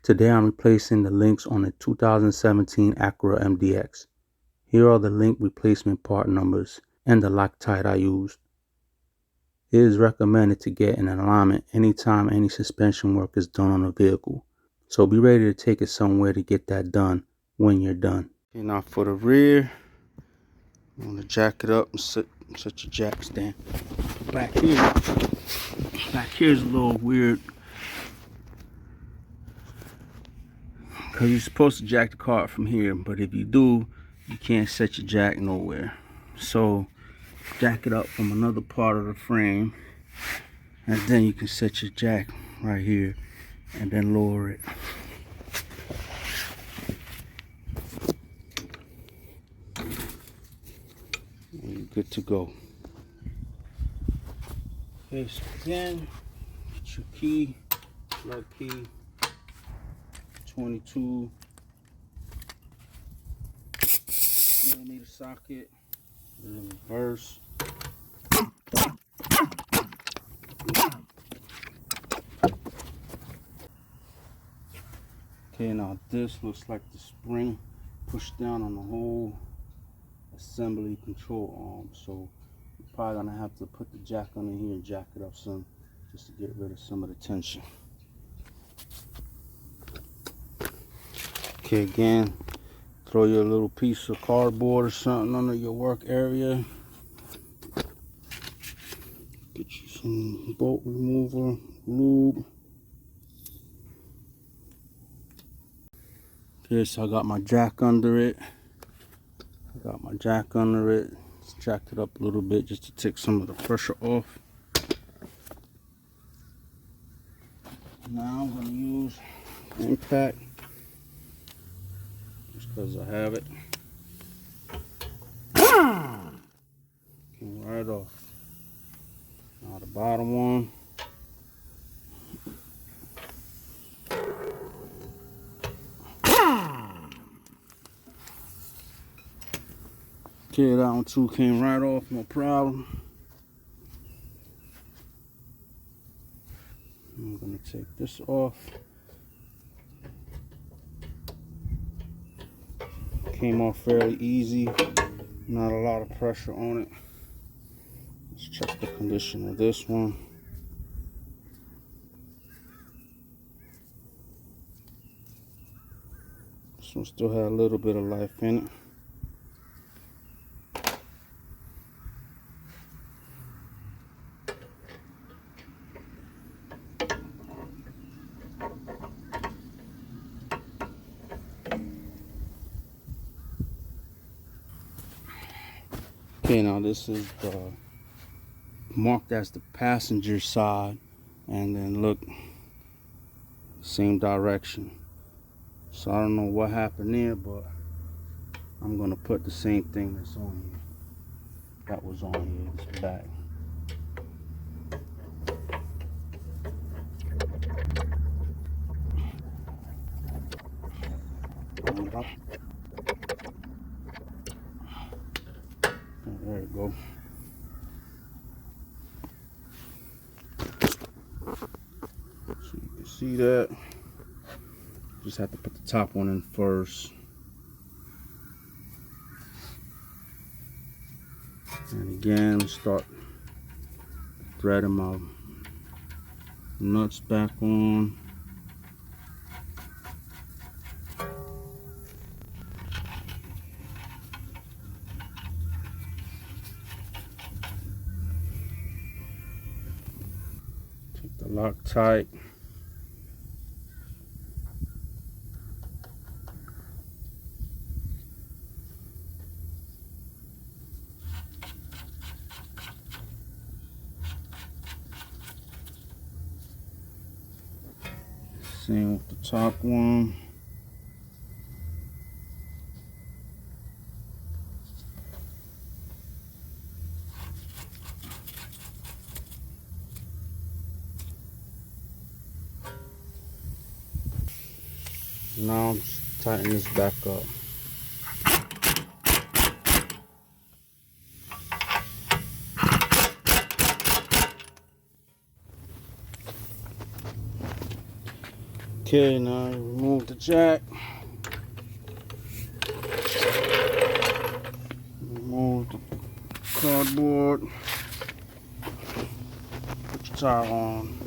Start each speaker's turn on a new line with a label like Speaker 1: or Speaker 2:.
Speaker 1: Today I'm replacing the links on the 2017 Acura MDX. Here are the link replacement part numbers and the Loctite I used. It is recommended to get an alignment anytime any suspension work is done on a vehicle. So be ready to take it somewhere to get that done when you're done. Okay, now for the rear, I'm going to jack it up and set your jack stand. Back here is a little weird because you're supposed to jack the car from here, but if you do, you can't set your jack nowhere. So jack it up from another part of the frame, and then you can set your jack right here and then lower it. And you're good to go. Okay, so again, get your key, plug key, 22mm socket, and reverse. Okay, now this looks like the spring pushed down on the whole assembly control arm, so you're probably gonna have to put the jack under here and jack it up some, just to get rid of some of the tension. Okay, again, throw your little piece of cardboard or something under your work area. Get you some bolt remover, lube. Okay, so I got my jack under it. Just jacked it up a little bit just to take some of the pressure off. Now I'm going to use impact just because I have it. Came right off. Now the bottom one. Okay, that one too came right off, no problem. I'm gonna take this off. Came off fairly easy, not a lot of pressure on it. Let's check the condition of this one. This one still had a little bit of life in it. Okay, now this is the marked as the passenger side, and then look, same direction. So I don't know what happened there, but I'm gonna put the same thing that's on here. That was on here, this back. There you go. So you can see that. Just have to put the top one in first. And again, start threading my nuts back on. Take the Loctite. Same with the top one. Now I'm just tightening this back up. Okay, now remove the jack. Remove the cardboard. Put your tire on.